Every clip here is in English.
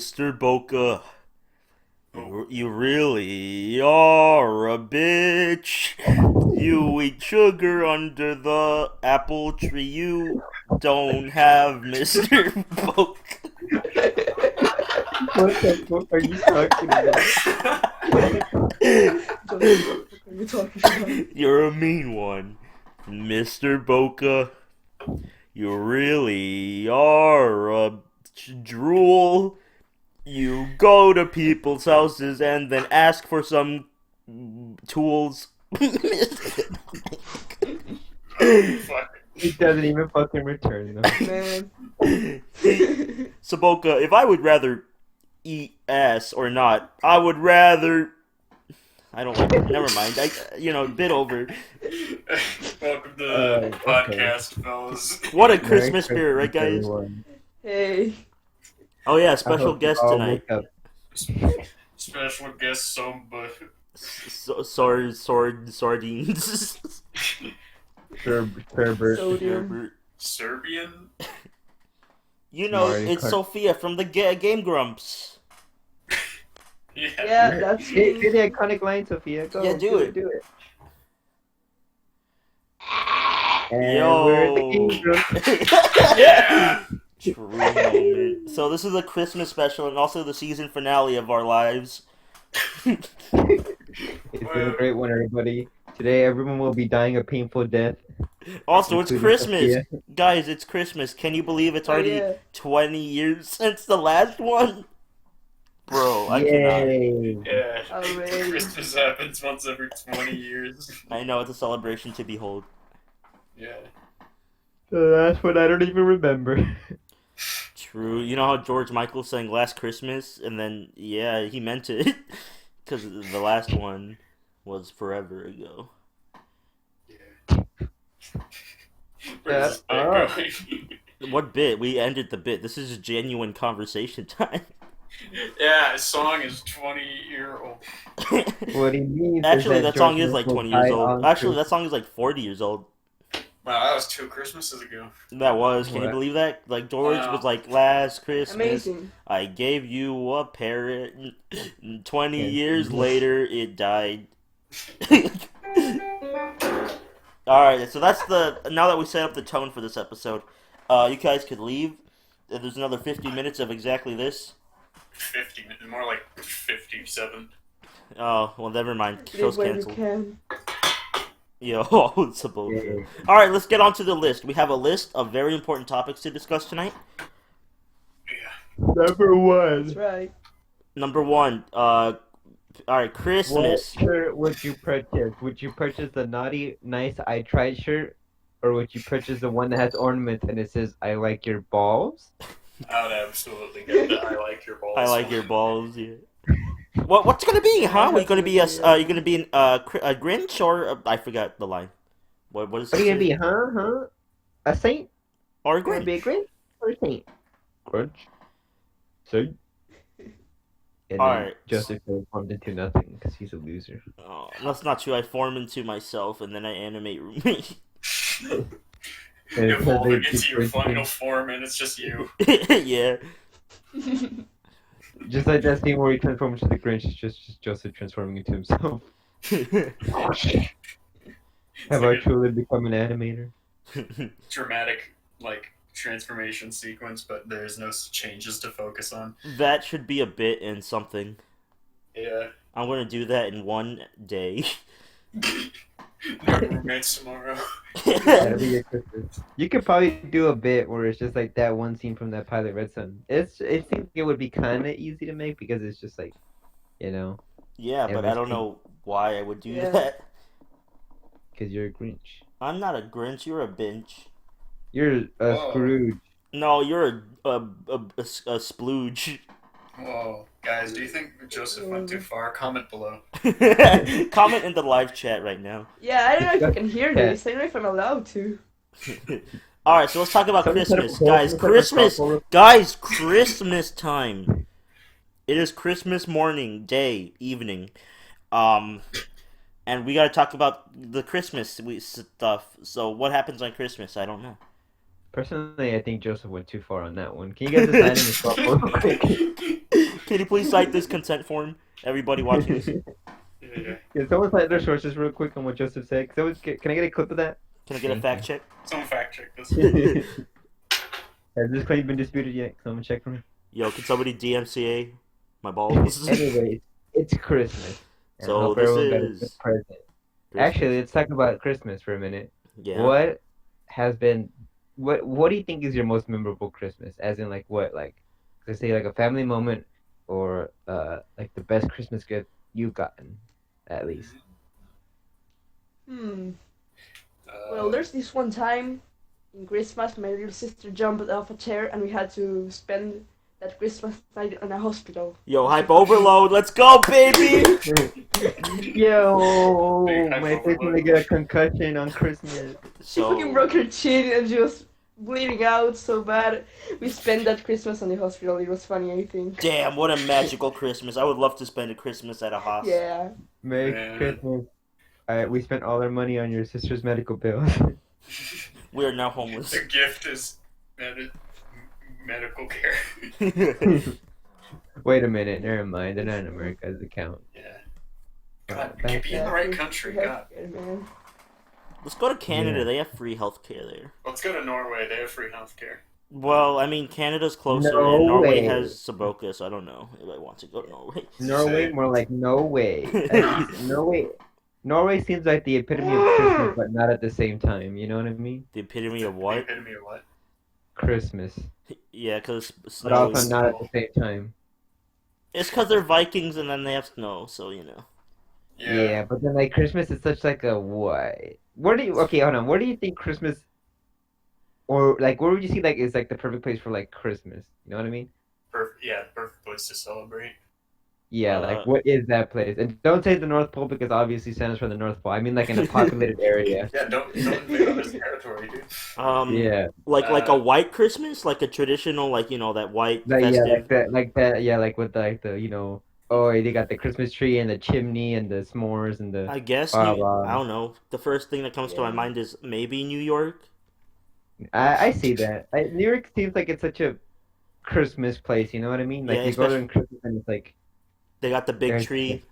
Mr. Boca, you really are a bitch. You eat sugar under the apple tree. You don't have Mr. Boca. What the fuck are you talking about? What are you talking about? You're a mean one, Mr. Boca. You really are a drool. You go to people's houses and then ask for some tools. Fuck. He doesn't even fucking return them. Man. Saboka, if I would rather eat ass or not, I would rather. I don't like it. Never mind. Bit over. Welcome to the Okay. podcast, fellas. What a Merry Christmas spirit, right, Christmas, guys? everyone. Hey. Oh yeah, I special hope you guest all tonight. wake up. Special guest Somba. Sardines. Sherbert. Sodium. Serbian? You know, Mario it's Kart. Sofia from the Game Grumps. Yeah, that's Say me. the iconic line, Sophia. Go. Yeah, do it. Do it. And Yo. we're the Game Grumps. Yeah! True moment. So this is a Christmas special and also the season finale of our lives. It's been a great one, everybody. Today, everyone will be dying a painful death. Also, it's Including Christmas. Sophia. Guys, it's Christmas. Can you believe it's Oh, already yeah. 20 years since the last one? Bro, I cannot. Yay! Yeah. Alright. Christmas happens once every 20 years. I know, it's a celebration to behold. Yeah. The last one I don't even remember. True. You know how George Michael sang Last Christmas? And then, yeah, he meant it. Because the last one was forever ago. Yeah. Where's this bit Oh. going? What bit? We ended the bit. This is genuine conversation time. Yeah, a song is 20-year-old. What he means Actually, is that that song George is like Michael 20 years died old. on Actually, that song is like 40 years old. Wow, that was 2 Christmases ago. That was. Can you What? believe that? Like, George Wow. was like, last Christmas, Amazing. I gave you a parrot. 20 Yeah. years later, it died. Alright, so that's now that we set up the tone for this episode, you guys could leave. There's another 50 minutes of exactly this. 50, more like 57. Oh, well, never mind. Show's Live when you canceled. can. Yo, it's a bullshit. Yeah. Alright, let's get on to the list. We have a list of very important topics to discuss tonight. Yeah. Number one. That's right. Number one, alright, What Christmas. shirt would you purchase? Would you purchase the naughty, nice, I tried shirt? Or would you purchase the one that has ornaments and it says, I like your balls? I would absolutely get that. I like your balls. I like your balls, yeah. What's gonna be, huh? Are you gonna be a Grinch or I forgot the line. What is What are you gonna it? be, huh? A saint? Or a Gonna Grinch? be a Grinch or a saint? Grinch. Saint. And then Alright. Joseph transformed into nothing because he's a loser. Oh, that's not true. I form into myself and then I animate roommate. And You so evolve they it into keep your final drinking. form and it's just you. Yeah. Just like that scene where he transforms into the Grinch, it's just Joseph transforming into himself. Have I like a- truly become an animator? Dramatic, like, transformation sequence, but there's no changes to focus on. That should be a bit in something. Yeah. I'm gonna do that in one day. No roommates tomorrow. That'll be your Christmas. You could probably do a bit where it's just like that one scene from that pilot Red Sun. It seems like it would be kind of easy to make because it's just like, you know, Yeah, but I don't know why I would do Yeah. that. because you're a Grinch. I'm not a Grinch. You're a bench. You're a Whoa. Scrooge. No, you're a splooge. Whoa. Guys, do you think Joseph went too far? Comment below. Comment in the live chat right now. Yeah, I don't know if I can hear Yeah. this. I don't know if I'm allowed to. Alright, so let's talk about Someone set up Christmas. a poll, Guys, someone set up a Christmas! poll. Guys, Christmas time. It is Christmas morning, day, evening. And we gotta talk about the Christmas stuff. So, what happens on Christmas? I don't know. Personally, I think Joseph went too far on that one. Can you guys decide in the swap real quick? Can you please cite this consent form? Everybody watching this. Yeah. Can someone cite their sources real quick on what Joseph said? Can I get a clip of that? Can I get a fact check? Someone fact check this. Has this claim been disputed yet? Someone check for me. Yo, can somebody DMCA my balls? Anyways, it's Christmas. And So I hope this everyone got a is good present. Actually, let's talk about Christmas for a minute. yeah. What has been what do you think is your most memorable Christmas? As in like what? Like let's say like a family moment or like the best Christmas gift you've gotten, at least. Well, there's this one time in Christmas, my little sister jumped off a chair and we had to spend that Christmas night in a hospital. Yo, hype overload. Let's go, baby. Yo, Big my hype sister gonna get a concussion on Christmas. She fucking broke her chin and she was bleeding out so bad. We spent that Christmas in the hospital. It was funny, I think. Damn, what a magical Christmas. I would love to spend a Christmas at a hospital. Yeah. Merry Man. Christmas. We spent all our money on your sister's medical bills. We are now homeless. The gift is medical care. Wait a minute, never mind. They're not in America's account. Yeah. God, we could be in the right country. God. Yeah, man. Let's go to Canada. Yeah. They have free healthcare there. Let's go to Norway. They have free healthcare. Well, I mean, Canada's closer, No and Norway way. has Saboka, so I don't know if I want to go to Norway. Norway, more like no way. At least Norway seems like the epitome of Christmas, but not at the same time. You know what I mean? The epitome of The what? epitome of what? Christmas, Yeah, because but snow also is... not at the same time. It's because they're Vikings and then they have snow, so you know. Yeah, but then like Christmas is such like a what? Where do you okay? Hold on. Where do you think Christmas, or like where would you see like is like the perfect place for like Christmas? You know what I mean? Perfect place to celebrate. Yeah, like what is that place? And don't say the North Pole because obviously Santa's from the North Pole. I mean like in a populated area. Yeah, don't invade on his territory, dude. Yeah. Like a white Christmas, like a traditional, like you know that white Like, yeah, festive. like that. Yeah, like with like the you know. Oh, they got the Christmas tree and the chimney and the s'mores and the. I guess Blah, New, blah. I don't know. The first thing that comes to my Yeah. mind is maybe New York. I see that. New York seems like it's such a Christmas place. You know what I mean? Like Yeah, you go there in Christmas and it's like. They got the big There's- tree.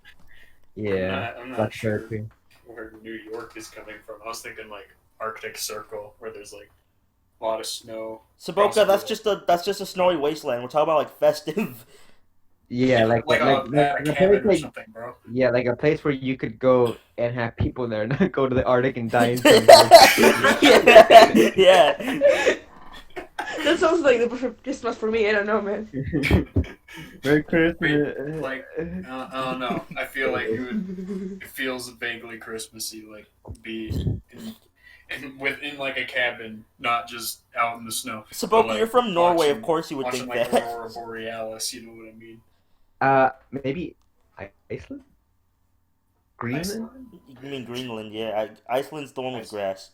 Yeah. I'm not Black sure Cherry. where New York is coming from. I was thinking like Arctic Circle, where there's like a lot of snow. Saboka, that's just a snowy wasteland. We're talking about like festive. Yeah, like like a a place cabin or like something, bro. yeah, like a place where you could go and have people there, not go to the Arctic and die in yeah, yeah. That sounds like the perfect Christmas for me. I don't know, man. Merry Christmas. Like, I don't know. I feel like it feels vaguely Christmassy, like be within like a cabin, not just out in the snow. Saboka, But, like, you're from Norway. watching- Of course, you would watching think like that. Aurora Borealis, you know what I mean? Maybe Iceland? Greenland? Iceland? You mean Greenland? Yeah, Iceland's the one with grass.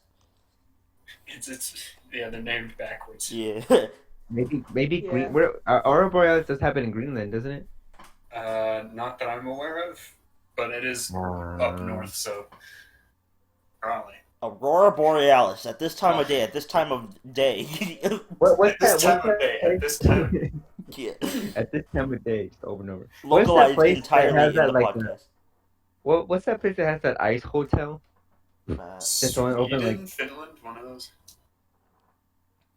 It's yeah, they're named backwards. Yeah. Maybe Yeah. Green. Where Aurora Borealis does happen in Greenland, doesn't it? Not that I'm aware of, but it is up north, so probably. Aurora Borealis at this time of day. At this time of day. What's This that? time of day, at this time. Yeah. At this time of day, just over and over. What's that Localized place that entirely has in that, the like, podcast. What's that place that has that ice hotel? Just only open, Sweden, like- Finland, one of those.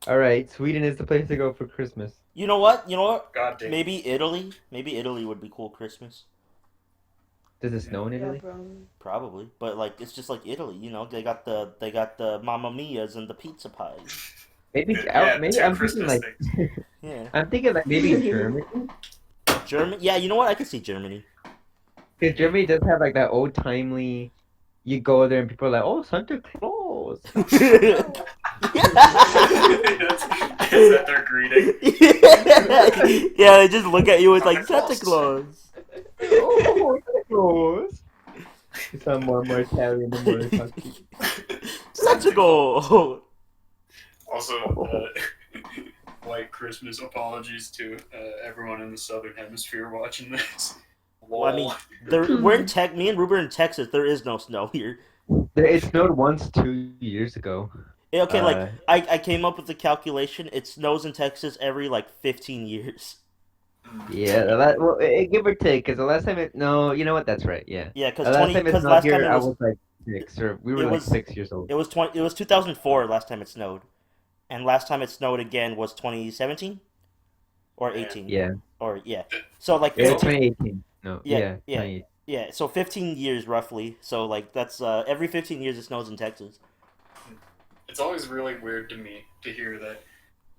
All right, Sweden is the place to go for Christmas. You know what? God damn. Maybe Italy. Maybe Italy would be cool Christmas. Does it snow in Yeah, Italy? probably. Probably, but like it's just like Italy, you know. They got the Mamma Mia's and the pizza pies. Maybe Yeah, maybe two I'm thinking Christmas like Yeah, I'm thinking like maybe Germany, Germany. Yeah, you know what? I can see Germany. because Germany does have like that old timely. You go there and people are like, "Oh, Santa Claus." Is that their greeting? Yeah, they just look at you with like Santa Claus. Oh, Santa Claus. You sound more and more Italian and more Kentucky. Santa Claus. Also, White Christmas apologies to everyone in the Southern Hemisphere watching this. Well, I mean, we're in Tech. Me and Ruben are in Texas. There is no snow here. It snowed once 2 years ago. Yeah, okay, like I came up with the calculation. It snows in Texas every like 15 years. Yeah, well, give or take, because the last time no, you know what? That's right. Yeah, Yeah, the last time it because snowed last time here, I was like 6, or we were it like was 6 years old. it was 2004 last time it snowed, and last time it snowed again was 2017 or Man, 18 Yeah, or yeah. So like it's it was always 2018. No, yeah, yeah, yeah, 2018. yeah. So 15 years roughly. So like that's every 15 years it snows in Texas. it's always really weird to me to hear that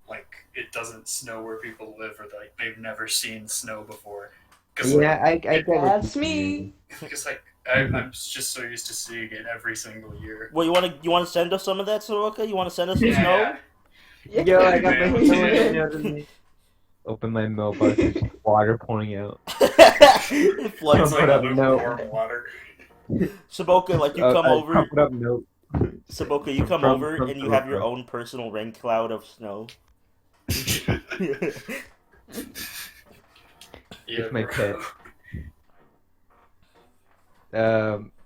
like it doesn't snow where people live or like they've never seen snow before. Because Yeah, I it, get what That's you me. because I'm just so used to seeing it every single year. Well, you want to send us some of that, Soroka? You want to send us some Yeah, snow? yeah. Yeah. Yo, I Yeah, got my mail it snow to in the you. mail to me. Open my mailbox, there's just water pouring out. It floods. It's like Put up note. lukewarm water. Saboka, like you come A over. crumpled up note. Saboka, you come From over and you have your Soroka. own personal rain cloud of snow. Yeah, It's my bro. pet.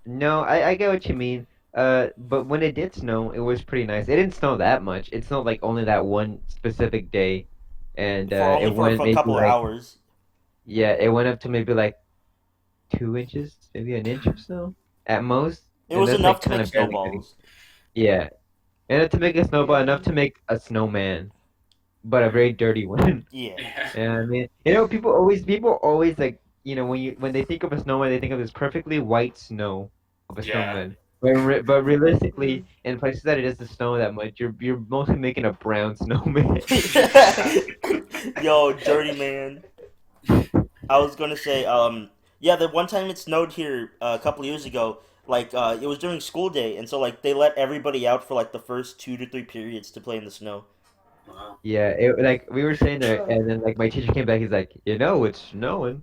No, I get what you mean. But when it did snow, it was pretty nice. It didn't snow that much. It snowed like only that one specific day, and For only it for went a maybe couple of like hours. yeah, it went up to maybe like 2 inches, maybe an inch of snow at most, It and was that's enough like to kind make of barely getting. snowballs. Yeah, and to make a snowball, Yeah. enough to make a snowman, but a very dirty one. Yeah. Yeah. Yeah, I mean, people always like, when they think of a snowman, they think of this perfectly white snow of a Yeah. snowman. But realistically, in places that it doesn't snow that much, you're mostly making a brown snowman. Yo, dirty man. I was gonna say, yeah, the one time it snowed here a couple years ago, like, it was during school day, and so like they let everybody out for like the first 2 to 3 periods to play in the snow. Wow. Yeah, like we were saying there, and then like my teacher came back. He's like, it's snowing.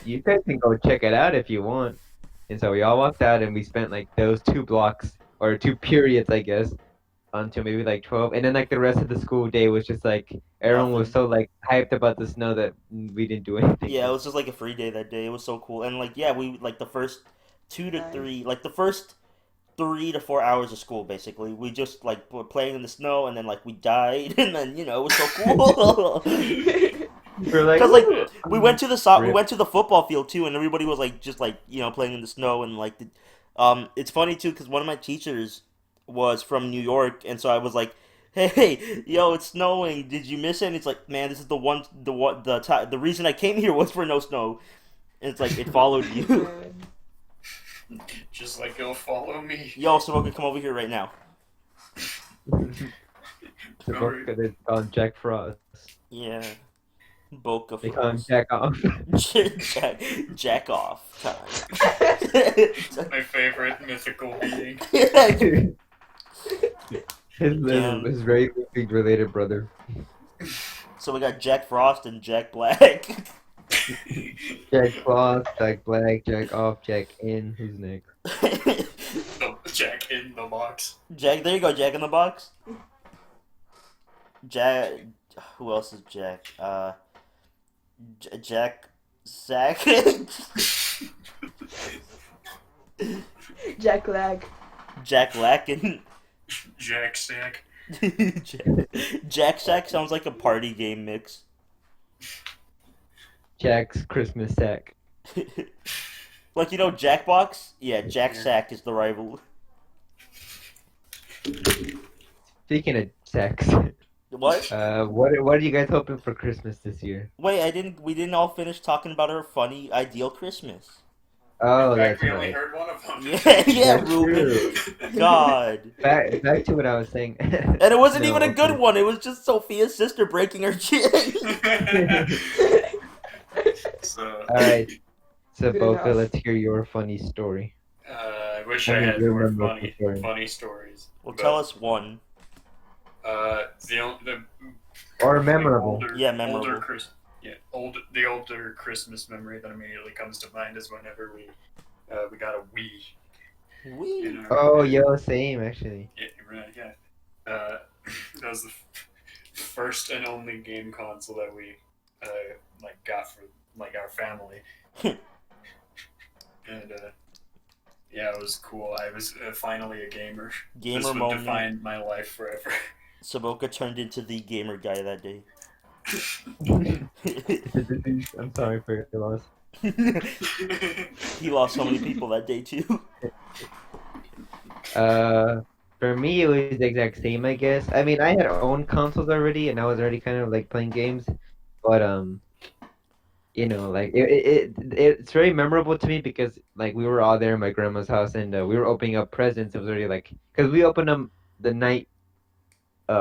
You guys can go check it out if you want. And so we all walked out, and we spent like those 2 blocks or 2 periods, I guess, until maybe like 12, and then like the rest of the school day was just like everyone was Nothing. so like hyped about the snow that we didn't do anything. Yeah, it was just like a free day that day. It was so cool, and like yeah, we like the first two to Nice. three, like the first 3 to 4 hours of school, basically. We just like were playing in the snow, and then like we died, and then it was so cool. We're like, Because like "Woo!" we Rip. went to the football field too, and everybody was like just like playing in the snow, and like it's funny too because one of my teachers was from New York, and so I was like, hey, yo, it's snowing. Did you miss it? And it's like, man, this is the reason I came here was for no snow, and it's like it followed you. Just like it'll follow me. Yo, Soroka, come over here right now. The book that is called Jack Frost. Yeah, Boca They call him Frost. Jack Off. Jack off time. My favorite mythical being. His very related brother. So we got Jack Frost and Jack Black. Jack Frost, Jack Black, Jack Off, Jack In. Who's next? The Jack in the box. Jack, there you go, Jack in the Box. Jack, who else is Jack? Jack Sack. Jack Lag. Jack Lacken. Jack Sack. Jack Sack sounds like a party game mix. Jack's Christmas sack. Like Jackbox? Yeah, Jack Sack is the rival. Speaking of sex, What? what are you guys hoping for Christmas this year? Wait, we didn't all finish talking about our funny ideal Christmas. Oh, In fact, that's we only right. heard one of them. Yeah, That's Ruben. true. God. Back to what I was saying. And it wasn't No, even a good okay. one. It was just Sophia's sister breaking her chin. So, All right, so Good Boca, enough. let's hear your funny story. I wish I I mean, had you more remember the funny story. stories. Well, But, tell us one. the Or memorable. older, Yeah, memorable. the older Christmas memory that immediately comes to mind is whenever we got a Wii. Wee. in our- Oh, yo, same actually. Yeah, right, yeah. That was the first and only game console that we got for our family, and yeah, it was cool. I was finally a gamer. Gamer This would moment. define my life forever. Saboka turned into the gamer guy that day. It's a disease. I'm sorry for your loss. He lost so many people that day too. For me, it was the exact same, I guess. I mean, I had owned consoles already, and I was already kind of like playing games, but like it's very memorable to me because like we were all there in my grandma's house, and we were opening up presents. It was already like because we opened them the night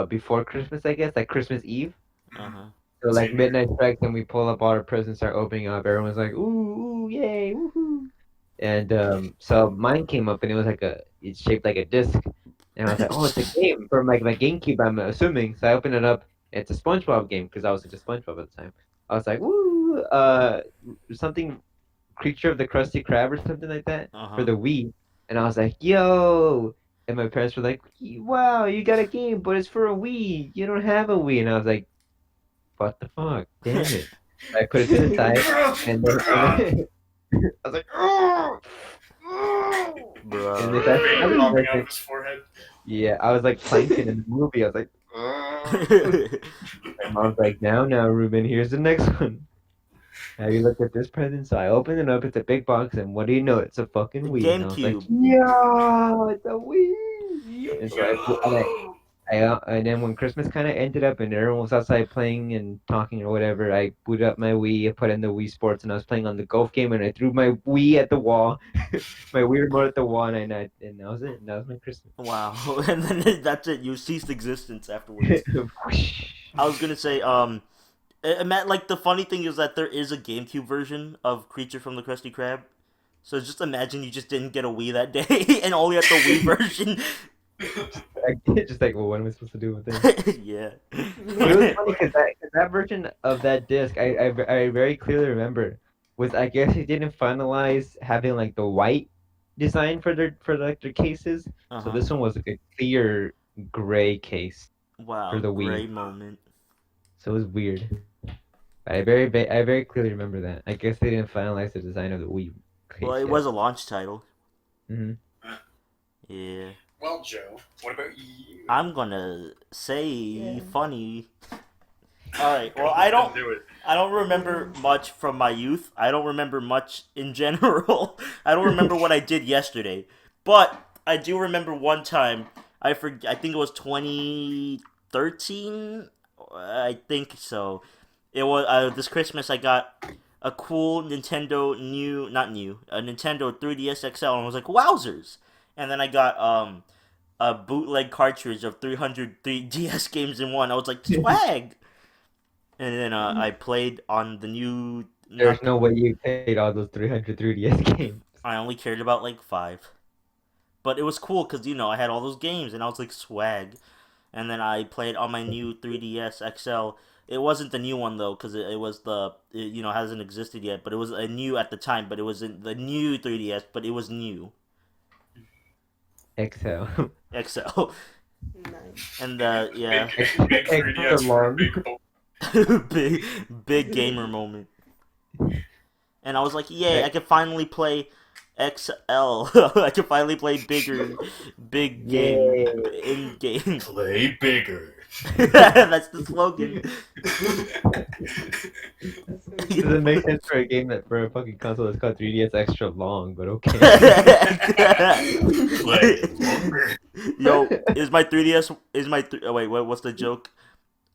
before Christmas, I guess, like Christmas Eve. Uh-huh. So like Same here. midnight strikes, and we pull up all our presents, start opening up. Everyone's like, "Ooh, ooh, yay, woohoo!" And so mine came up, and it was like it's shaped like a disc, and I was like, "Oh, it's a game from like my GameCube." I'm assuming. So I opened it up. It's a SpongeBob game because I was into SpongeBob at the time. I was like, "Woo!" Something Creature of the Krusty Krab or something like that for Uh-huh. the Wii, and I was like, "Yo!" And my parents were like, "Wow, you got a game, but it's for a Wii. You don't have a Wii." And I was like, what the fuck? Damn it. I put it to the side and then I was like, oh! And Bro. this I Vein finally popping worked out of it. his forehead. Yeah, I was like Plankton in the movie. I was like, my mom's like, now, Ruben, here's the next one. Have you looked at this present? So I opened it up. It's a big box, and what do you know? It's a fucking Wii. And I was like, GameCube. yeah, it's a Wii. And so Yo! and then when Christmas kind of ended up and everyone was outside playing and talking or whatever, I booted up my Wii, I put in the Wii Sports, and I was playing on the golf game, and I threw my Wii at the wall, my Wii remote at the wall, and that was it. And that was my Christmas. Wow. And then that's it. You ceased existence afterwards. I was gonna say, Matt, like the funny thing is that there is a GameCube version of Creature from the Krusty Krab. So just imagine you just didn't get a Wii that day and only had the Wii version. Just like, well, what am I supposed to do with it? Yeah. But it was funny because that version of that disc, I very clearly remember, was I guess they didn't finalize having like the white design for their cases. So Uh-huh. this one was like a clear gray case Wow. for the Wii. Gray moment. So it was weird. I very clearly remember that. I guess they didn't finalize the design of the Wii case Well, it yet. was a launch title. Hmm. Yeah. Well, Joe, what about you? I'm gonna say Yeah. funny. Alright, well I don't do it. remember much from my youth. I don't remember much in general. I don't remember what I did yesterday. But I do remember one time I think it was 2013. I think so. It was this Christmas I got a cool Nintendo a Nintendo 3DS XL, and I was like, wowzers. And then I got a bootleg cartridge of 300 3DS games in one. I was like, swag. And then I played on the new. There's no way you played all those 300 3DS games. I only cared about like 5, but it was cool because I had all those games and I was like swag. And then I played on my new 3DS XL. It wasn't the new one though because it was hasn't existed yet. But it was a new at the time. But it wasn't the new 3DS. But it was new XL. XL. Nice. And yeah, Big 3DS for a big boy. big gamer moment. And I was like, yay! I can finally play XL. I can finally play big game in game. Play bigger. That's the slogan. Doesn't make sense for a game for a fucking console that's called 3DS extra long, but okay. Play longer. Yo, is my 3DS oh wait, what's the joke?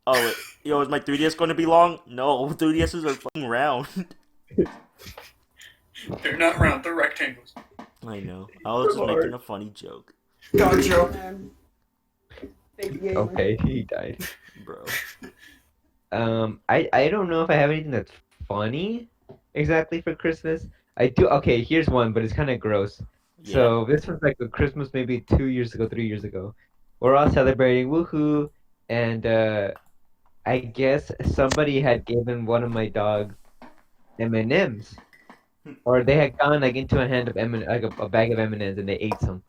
Oh wait, yo, is my 3DS going to be long? No, 3DSs are fucking round. They're not round, they're rectangles. I know. I was just making a funny joke, Gotcha. Big gamer. Okay, he died. bro. I don't know if I have anything that's funny exactly for Christmas. I do. Okay, here's one, but it's kind of gross. Yeah. So this was like a Christmas maybe 2 years ago, 3 years ago. We're all celebrating, woohoo! And I guess somebody had given one of my dogs M&Ms, or they had gone like into a hand of like a bag of M&Ms, and they ate some.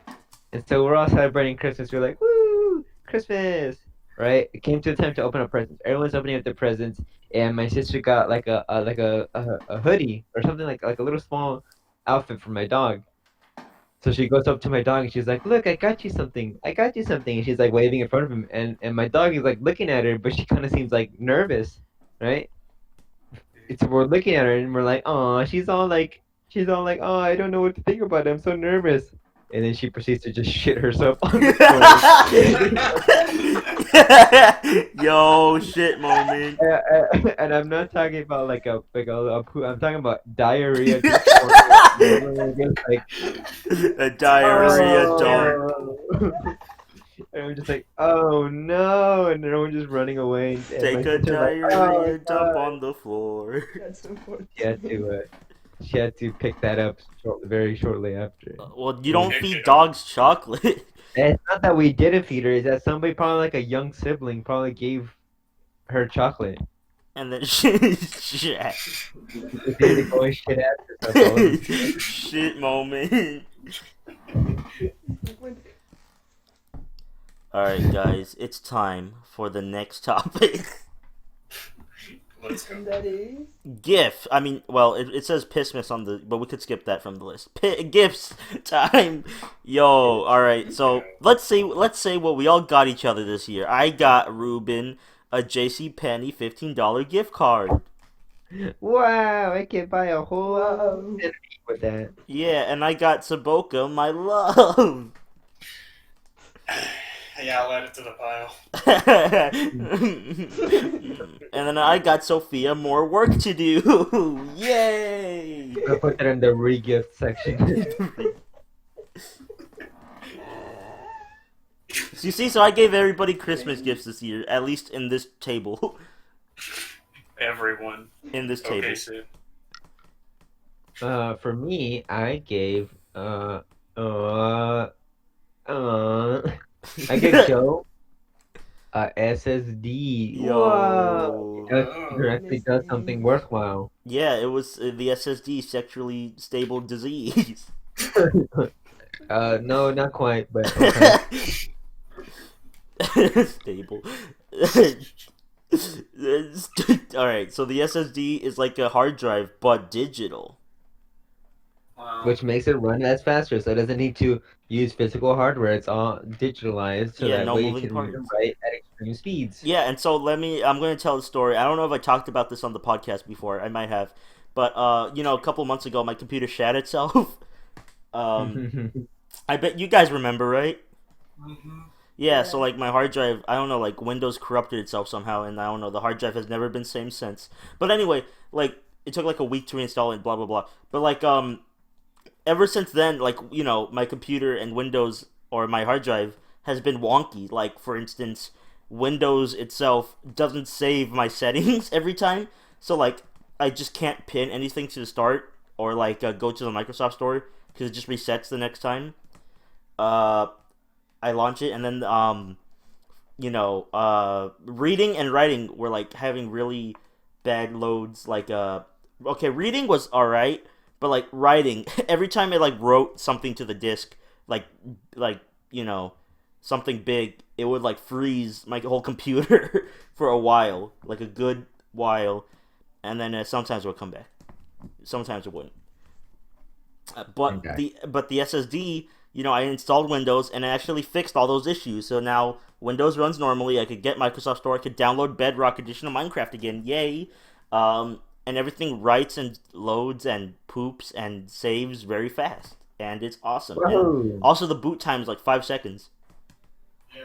And so we're all celebrating Christmas. We're like, woo, Christmas, right? It came to the time to open up presents. Everyone's opening up their presents, and my sister got like a hoodie or something like a little small outfit for my dog. So she goes up to my dog and she's like, "Look, I got you something. I got you something." And she's like waving in front of him, and my dog is like looking at her, but she kind of seems like nervous, right? we're looking at her and we're like, oh, she's all like, oh, I don't know what to think about it. I'm so nervous. And then she proceeds to just shit herself on the floor. Yo, shit moment. And I'm not talking about like a poo. I'm talking about diarrhea. Just like, A diarrhea dump. oh. And I'm just like, oh no, and everyone just running away. And my Take a sister's like, diarrhea oh dump god. on the floor. That's so funny. She had to pick that up very shortly after. Well, you don't feed dogs chocolate. And it's not that we didn't feed her; it's that somebody, probably like a young sibling, probably gave her chocolate. And then shit. They go and shit after. Shit moment. Alright, guys, it's time for the next topic. Let's go. And that is. GIF. I mean, well, it says Pissmas on the, but we could skip that from the list. Gifts time. Yo, all right. So let's say what we all got each other this year. I got Ruben a JCPenney $15 gift card. Wow, I can buy a whole Wow. with that. Yeah, and I got Saboka my love. Yeah, I'll add it to the pile. And then I got Sofia more work to do. Yay! I'll put that in the re-gift section. So you see, so I gave everybody Christmas gifts this year, at least in this table. Everyone. In this table. Okay, Sid. For me, I gave I gave Joe a SSD. Yo. Wow. It actually does something worthwhile. Yeah, it was the SSD, sexually stable disease. No, not quite, but okay. Stable. Alright, so the SSD is like a hard drive, but digital. Wow. Which makes it run as faster, so it doesn't need to use physical hardware. It's all digitalized, so Yeah, that no way you moving can read and parts. write at extreme speeds. Yeah, and so I'm going to tell a story. I don't know if I talked about this on the podcast before. I might have. But, a couple months ago, my computer shat itself. I bet you guys remember, right? Mm-hmm. Yeah, so, like, my hard drive, I don't know, like, Windows corrupted itself somehow, and I don't know, the hard drive has never been same since. But anyway, like, it took, like, a week to reinstall it, and blah, blah, blah. But, like, ever since then, like, my computer and Windows, or my hard drive, has been wonky. Like, for instance, Windows itself doesn't save my settings every time. So, like, I just can't pin anything to the start, or, like, go to the Microsoft Store, because it just resets the next time. I launch it, and then, reading and writing were, like, having really bad loads. Like, okay, reading was alright, but, like, writing, every time I, like, wrote something to the disk, like, something big, it would, like, freeze my whole computer for a while, like, a good while, and then sometimes it would come back. Sometimes it wouldn't. But the SSD, I installed Windows, and it actually fixed all those issues. So now Windows runs normally. I could get Microsoft Store. I could download Bedrock Edition of Minecraft again. Yay! And everything writes and loads and poops and saves very fast, and it's awesome. And also, the boot time is like 5 seconds. Yeah.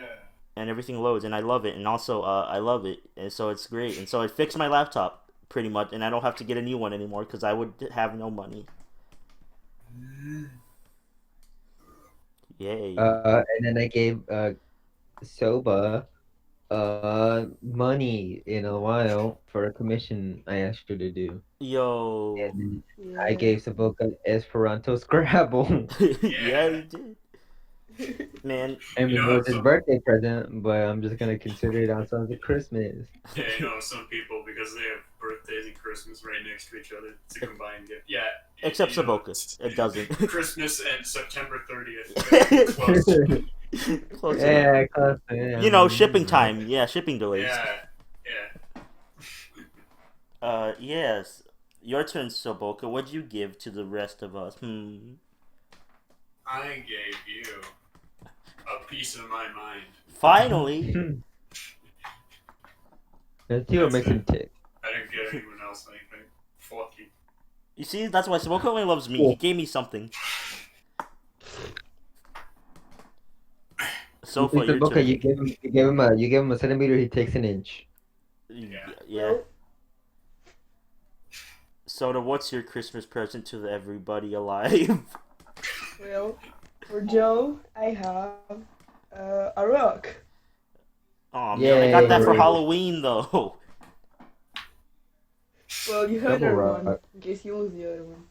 And everything loads, and I love it. And also, I love it, and so it's great. And so it fixed my laptop pretty much, and I don't have to get a new one anymore because I would have no money. Yay. And then I gave Soba money in a while for a commission I asked her to do. Yo. And I gave Saboka Esperanto Scrabble. Yeah, you did. Man. I mean, it was his birthday present, but I'm just gonna consider it outside of Christmas. Yeah, some people, because they have birthdays and Christmas right next to each other, it's a combined gift. Yeah. Except Saboka. It doesn't. Christmas and September 30th. Close. Close Yeah, close. Yeah. Shipping time. Yeah, shipping delays. Yeah. Yes. Your turn, Saboka. What'd you give to the rest of us? I gave you a piece of my mind. Finally. Let's see what makes him tick. I didn't get anyone else anything. You see, that's why Smoke only loves me. He gave me something. Sofa, your Boca, turn. you give him a centimeter, he takes an inch. Yeah. Soda, what's your Christmas present to everybody alive? Well, for Joe, I have a rock. Oh man, I got that for Yay. Halloween though. Well, you heard Double the other rock. one, in case you lose the other one.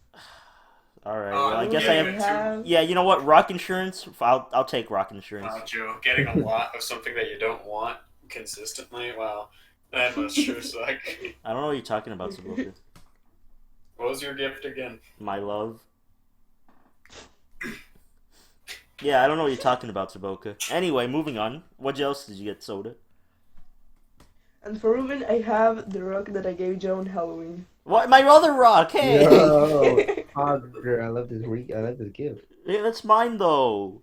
Alright, Oh, well I I'm guess I getting have... it too. Yeah, you know what? Rock insurance? I'll take rock insurance. Wow, Joe, getting a lot of something that you don't want consistently. Wow, that must sure suck. I don't know what you're talking about, Saboka. What was your gift again? My love. Yeah, I don't know what you're talking about, Saboka. Anyway, moving on. What else did you get, Soda? And for Ruben, I have the rock that I gave Joe on Halloween. What? My other rock? Hey! Yo, I love this gift. Hey, that's mine though.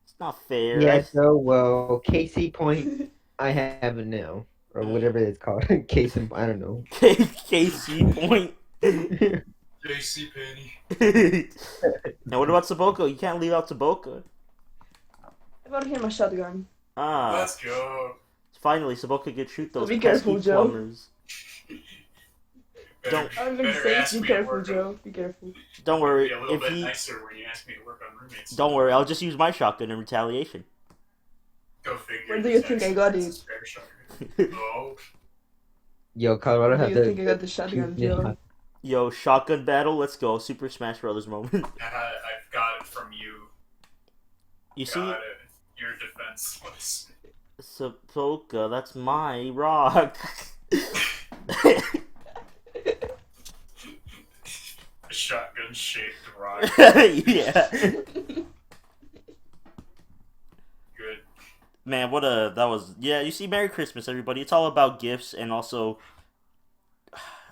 It's not fair. Yeah, so well, Casey point, I have it now. Or whatever it's called. Case in, I don't know. KC point. JC Penny. Now what about Saboka? You can't leave out Saboka. I bought him a shotgun. Ah, Let's go. finally Saboka can shoot those Be pesky careful, Joe. plumbers. Better, I'm gonna better say, ask be me to careful, work Joe. Be careful. Don't worry. Be a little If bit he nicer when you ask me to work on roommates. don't worry, I'll just use my shotgun in retaliation. Go figure. Where do you think I got it? Spare shotgun. Oh, Yo, Colorado Where do have you think I got the shotgun, Joe? Yo, shotgun battle. Let's go. Super Smash Brothers moment. I've got it from you. You see, Got it. You're defenseless. Saboka, that's my rock. A shotgun-shaped rock. Yeah. Good. Man, that was... Yeah, you see, Merry Christmas, everybody. It's all about gifts and also...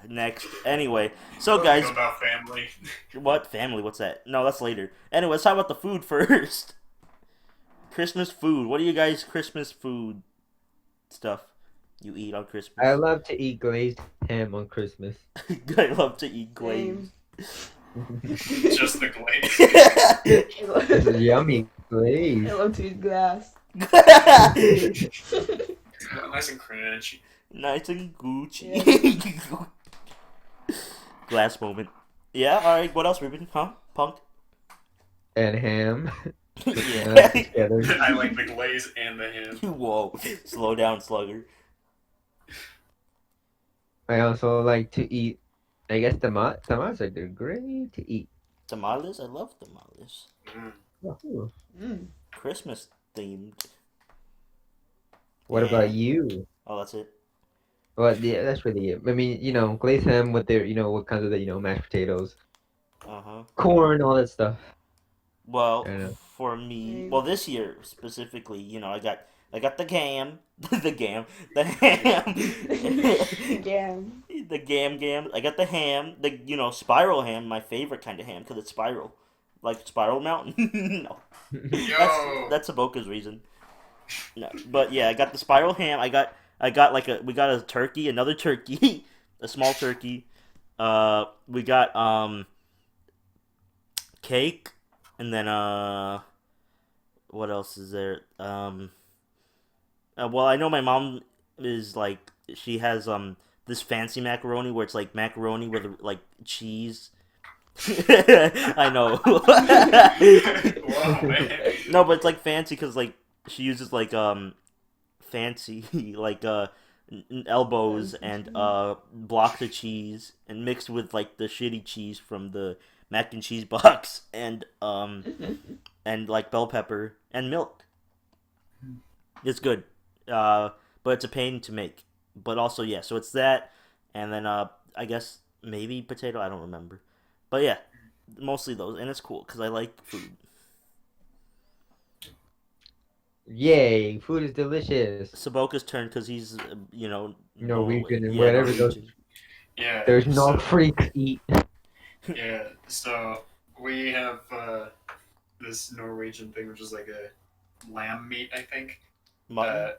Next. Anyway, so guys... About family. What? Family? What's that? No, that's later. Anyway, let's talk about the food first. Christmas food. What are you guys' Christmas food stuff you eat on Christmas? I love to eat glazed ham on Christmas. I love to eat glaze. Just the glaze. This is yummy glaze. I love to eat glass. Nice and crunchy. Nice and Gucci. Glass moment. Yeah, alright, what else, Ruben? Huh? Punk? And ham. Yeah. Together. I like the glaze and the ham. Whoa. Slow down, slugger. I also like to eat, I guess tamales are they're great to eat. Tamales? I love tamales. Wahoo. Christmas themed. What about you? Oh, that's it. Well, yeah, that's really it. I mean, glazed ham with their, what kinds of the, mashed potatoes, Uh-huh. corn, all that stuff. Well, I know. for me, well, this year specifically, I got the ham, the ham, Gam. the gam. I got the ham, the spiral ham, my favorite kind of ham because it's spiral, like Spiral Mountain. No, Yo. that's Saboka's reason. No, but yeah, I got the spiral ham. I got we got a turkey, another turkey, a small turkey. We got cake. And then, what else is there? Well, I know my mom is like, she has, this fancy macaroni where it's like macaroni with, like, cheese. I know. Wow, man. No, but it's like fancy because, like, she uses, like, fancy, like, elbows and, blocks of cheese and mixed with, like, the shitty cheese from the mac and cheese box and like bell pepper and milk. It's good, but it's a pain to make. But also, yeah, so it's that, and then I guess maybe potato. I don't remember, but yeah, mostly those, and it's cool because I like food. Yay, food is delicious. Saboka's turn because he's Norwegian and yeah, whatever Norwegian. Yeah. There's no so- freaks eat. Yeah, so we have this Norwegian thing, which is like a lamb meat, I think. Mutton?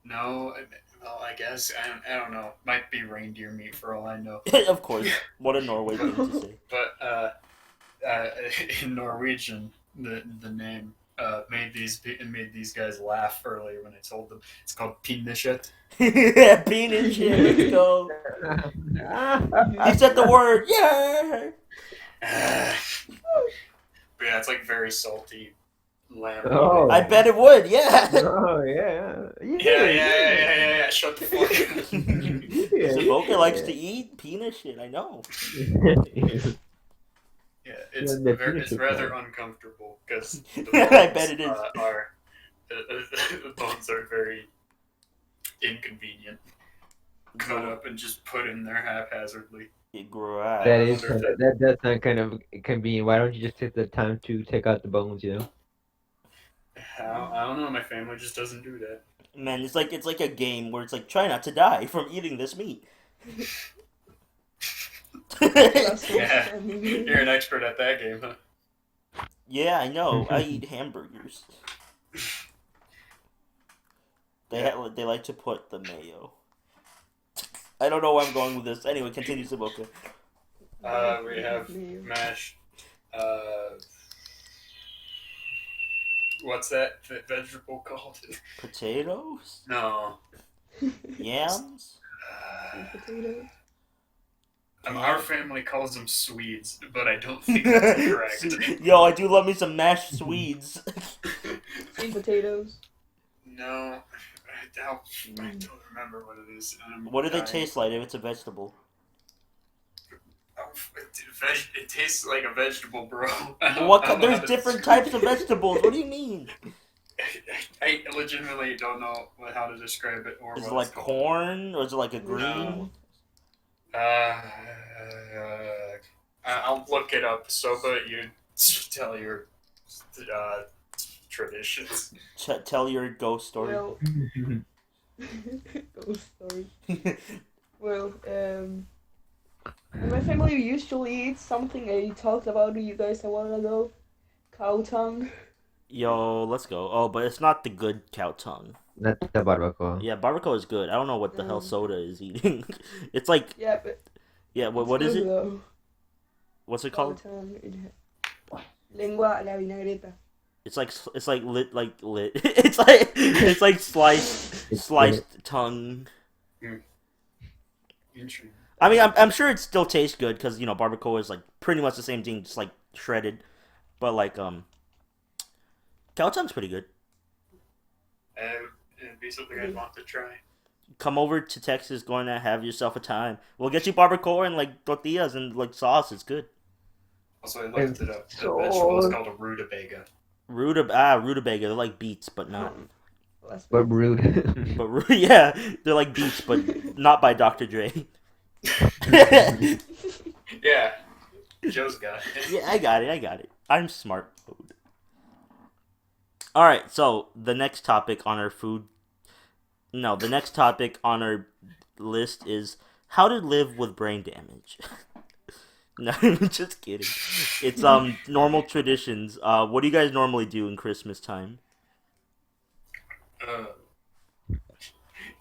No, Well, I guess I don't know. Might be reindeer meat for all I know. Of course. What a Norway thing to say. But in Norwegian, the name made these guys laugh earlier when I told them. It's called pinnekjøtt. Penis shit, let's go. You said the word, yeah. But yeah, it's like very salty lamb. Oh. I bet it would, yeah. Oh yeah. Yeah. Shut the fuck up. Savoca likes to eat penis shit, I know. Yeah, it's Yeah, the it's penis rather is uncomfortable because I bet it is. The bones are very inconvenient. Cut up and just put in there haphazardly. Grab. That does sound kind of convenient. Why don't you just take the time to take out the bones? You know. I don't know. My family just doesn't do that. Man, it's like a game where it's like try not to die from eating this meat. Yeah, you're an expert at that game, huh? Yeah, I know. I eat hamburgers. They like to put the mayo. I don't know where I'm going with this. Anyway, continue, Savoca. We have mashed. What's that vegetable called? Potatoes? No. Yams? Potatoes. Our family calls them Swedes, but I don't think that's correct. Yo, I do love me some mashed Swedes. Sweet potatoes. No, I don't remember what it is. What do they taste like if it's a vegetable? It tastes like a vegetable, bro. There's different types of vegetables. What do you mean? I legitimately don't know how to describe it or Is what it like it's called. corn or is it like a green? I'll look it up. So, but you tell your traditions. Tell your ghost story. Well, ghost story. Well, in my family we usually eat something I talked about to you guys a while ago. Cow tongue. Yo, let's go. Oh, but it's not the good cow tongue. Not the barbacoa. Yeah, barbacoa is good. I don't know what the hell Soda is eating. It's like Yeah, but what is good, it? though. What's it Cow called? tongue. Lengua a la vinagreta. It's like lit. It's like sliced tongue. Interesting. I mean, I'm sure it still tastes good because barbacoa is like pretty much the same thing, just like shredded. But like cow tongue's pretty good. It'd be something I'd want to try. Come over to Texas, going to have yourself a time. We'll get you barbacoa and like tortillas and like sauce. It's good. Also, I looked it up. The vegetable is called a rutabaga. Rutabaga. They're like beets, but not. But rude. But yeah, they're like beets, but not by Dr. Dre. Yeah, Joe's got it. Yeah, I got it. I'm smart. All right, so the next topic on our list is how to live with brain damage. No, I'm just kidding. It's normal traditions. What do you guys normally do in Christmas time?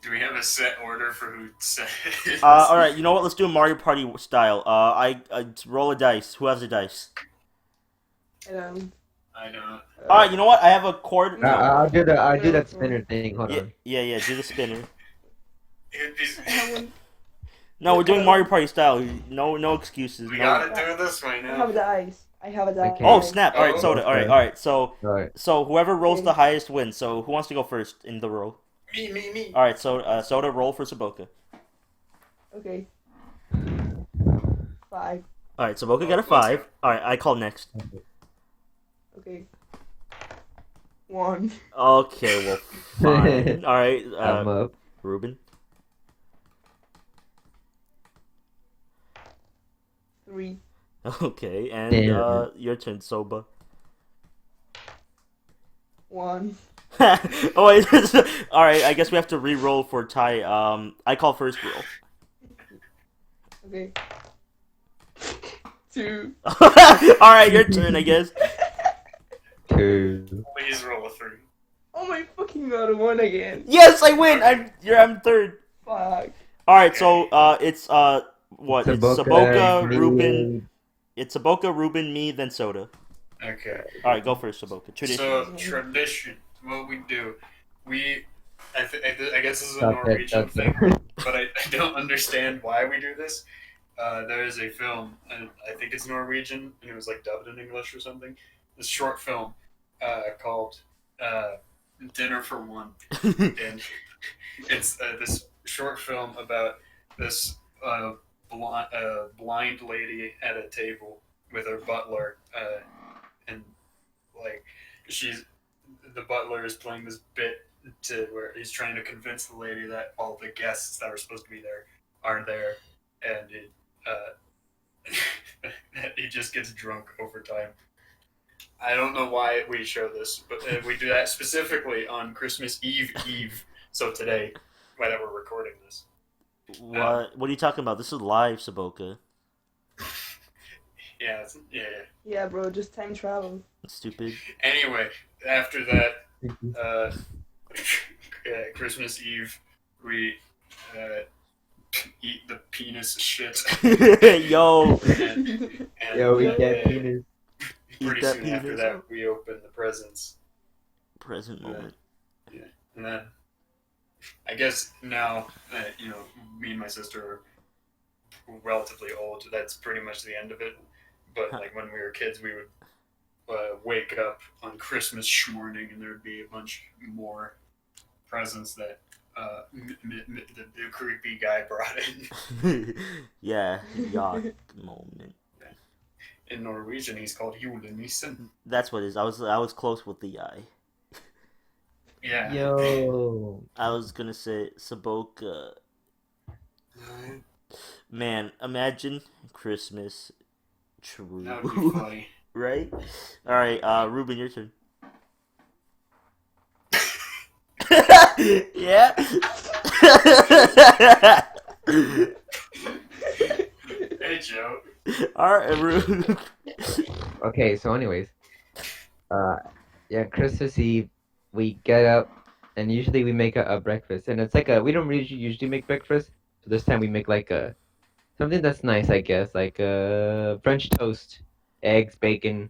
Do we have a set order for who said it? All right, you know what? Let's do a Mario Party style. I roll a dice. Who has a dice? I don't. All right, you know what? I have a cord. No. I'll do that spinner thing. Hold on. Yeah. Do the spinner. It'd No, we're doing Mario Party style. No excuses. We no. gotta do this right I now. have dice. Okay. Oh snap! All right, Soda. All right. Alright. So whoever rolls the highest wins. So who wants to go first in the roll? Me. All right. So Soda, roll for Saboka. Okay. 5. All right. Saboka got a 5. All right. I call next. Okay. 1. Okay. Well, fine. All right. I'm up. Ruben. 3. Okay, and Damn. your turn, Soba. 1. Oh wait, all right. I guess we have to re-roll for tie. I call first roll. Okay. 2. All right, your turn. I guess. 2. Please roll a 3. Oh my fucking god, I won again. Yes, I win. I'm third. Fuck. All right, so it's what? It's Saboka, me, Ruben. It's Saboka, Ruben, me, then Soda. Okay. All right, go first, Saboka. Tradition. So tradition, what we do, I guess this is a Stop it, Norwegian stop it. thing, but I don't understand why we do this. There is a film, and I think it's Norwegian, and it was like dubbed in English or something. This short film called Dinner for One, and it's this short film about this blind lady at a table with her butler, and like she's the butler is playing this bit to where he's trying to convince the lady that all the guests that are supposed to be there aren't there, and he just gets drunk over time. I don't know why we show this, but we do that specifically on Christmas Eve. So today, why that we're recording this. What are you talking about? This is live, Saboka. Yeah. Yeah, bro, just time travel. Stupid. Anyway, after that, Christmas Eve, we eat the penis shit. Yo. and Yo, we get penis. Pretty Eat that soon after penis. that, we open the presents. Present moment. And then, I guess now that, me and my sister are relatively old, that's pretty much the end of it. But, like, when we were kids, we would wake up on Christmas morning and there'd be a bunch more presents that the creepy guy brought in. Yeah, yacht moment. In Norwegian, he's called julenissen. That's what it is. I was close with the eye. Yeah. Yo. I was gonna say Saboka. Man, imagine Christmas. True. That would be funny. Right? Alright, Ruben, your turn. Yeah? Hey, Joe. Alright, Ruben. Okay, so anyways, yeah, Christmas Eve, we get up, and usually we make a breakfast, and it's like we don't really usually make breakfast, so this time we make like something that's nice, I guess, like French toast, eggs, bacon,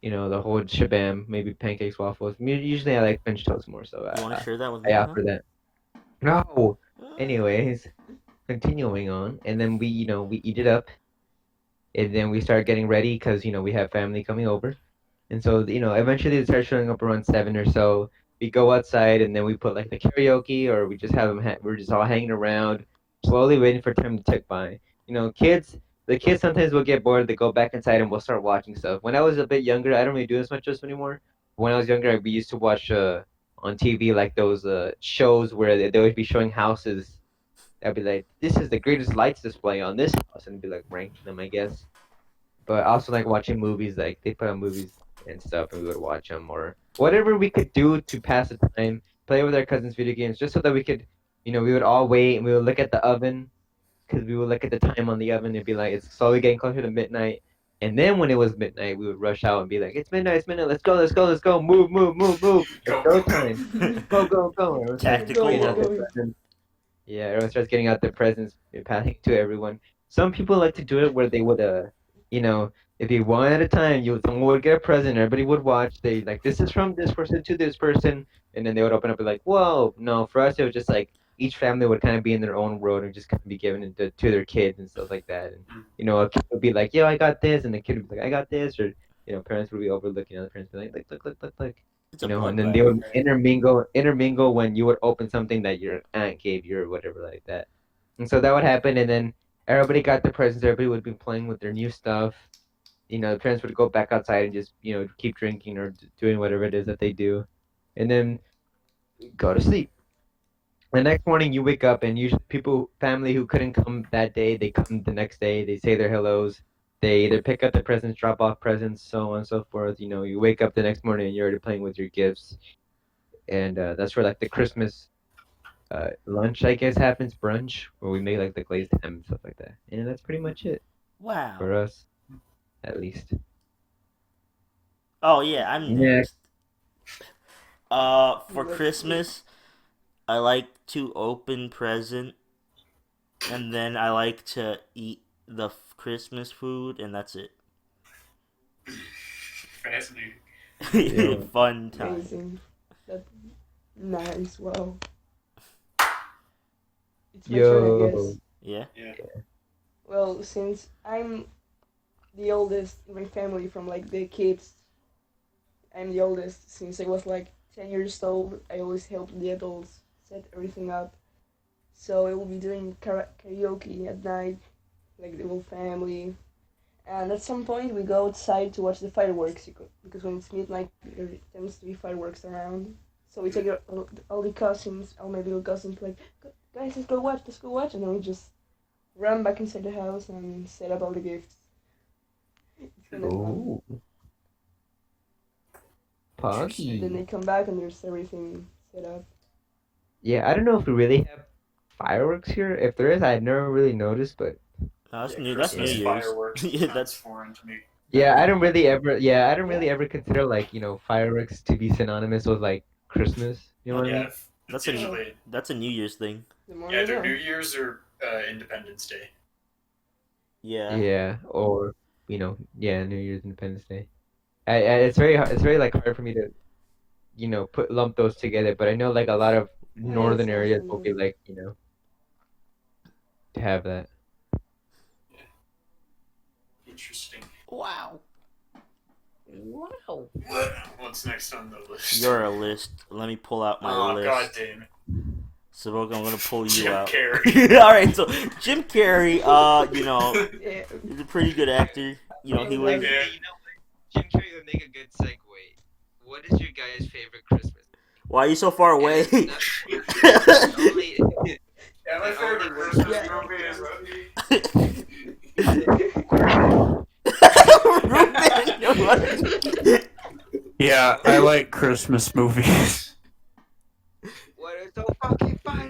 the whole shabam, maybe pancakes, waffles. Usually I like French toast more, so You want to share that with I me? offer that. No. Anyways, continuing on, and then we eat it up, and then we start getting ready because we have family coming over, and so eventually they start showing up around 7 or so. We go outside, and then we put like the karaoke, or we just have them. We're just all hanging around, slowly waiting for time to tick by. The kids sometimes will get bored. They go back inside, and we'll start watching stuff. When I was a bit younger, I don't really do this much just anymore. When I was younger, we used to watch on TV like those shows where they would be showing houses. I'd be like, this is the greatest lights display on this house, and be like ranking them, I guess. But also like watching movies, like they put on movies and stuff, and we would watch them or whatever we could do to pass the time, play with our cousins' video games, just so that we could, we would all wait and we would look at the oven, because we would look at the time on the oven and be like, it's slowly getting closer to midnight. And then when it was midnight, we would rush out and be like, it's midnight, let's go, move, it's go time, go. Everyone starts Tactical getting out their Go. presents. Yeah, everyone starts getting out their presents and passing to everyone. Some people like to do it where they would, if you one at a time, someone would get a present, everybody would watch. They like, this is from this person to this person, and then they would open up and be like, whoa. No, for us it was just like each family would kind of be in their own world and just kind of be giving it to their kids and stuff like that. And a kid would be like, yo, I got this, and the kid would be like, I got this, or parents would be overlooking, other parents would be like, look. It's a And then bloodbath. they would intermingle when you would open something that your aunt gave you or whatever like that. And so that would happen, and then everybody got their presents. Everybody would be playing with their new stuff. The parents would go back outside and just keep drinking or doing whatever it is that they do, and then go to sleep. The next morning you wake up, and usually family who couldn't come that day, they come the next day. They say their hellos. They either pick up the presents, drop off presents, so on and so forth. You wake up the next morning and you're already playing with your gifts, and that's where like the Christmas lunch, I guess, happens, brunch, where we make like the glazed ham and stuff like that. And that's pretty much it Wow. for us, at least. Oh yeah, I'm Next. next. For Let's Christmas, I like to open present, and then I like to eat the Christmas food, and that's it. Fascinating. Yeah. Fun see. time. Amazing. That's nice. Wow. It's my turn, I guess. Yo. Yeah. Yeah. Well, since I'm the oldest in my family from like the kids, I'm the oldest since I was like 10 years old. I always help the adults set everything up. So I will be doing karaoke at night, like the whole family. And at some point, we go outside to watch the fireworks because when it's midnight, there tends to be fireworks around. So we take all the cousins, all my little cousins, like, guys, let's go watch. And then we just run back inside the house and set up all the gifts. It's kind of fun. Oh. And then Poggy. they come back and there's everything set up. Yeah, I don't know if we really have fireworks here. If there is, I've never really noticed, but No, that's Yeah, new. That's New Christmas Year's. fireworks. Yeah, That's that's foreign to me. yeah, I don't really ever. Yeah, I don't really ever consider like fireworks to be synonymous with like Christmas. You know what I Yeah, mean? That's usually. that's a New Year's thing. The more Yeah, you either know. New Year's or Independence Day. Yeah. Yeah, or yeah, New Year's, Independence Day. It's very like hard for me to put lump those together. But I know like a lot of Yeah, it's northern areas will be understandable. like to have that. Interesting. Wow. Wow. What's next on the list? Your list. Let me pull out my Oh, list. god damn it. So I'm gonna pull you Jim out. Carrey. All right. So Jim Carrey, Yeah. he's a pretty good actor. He was. Yeah. Jim Carrey would make a good segue. What is your guys' favorite Christmas? Why are you so far away? Only Yeah, my favorite Only Christmas Yeah. movie is Ruben, Yeah, I like Christmas movies. what is so fucking funny?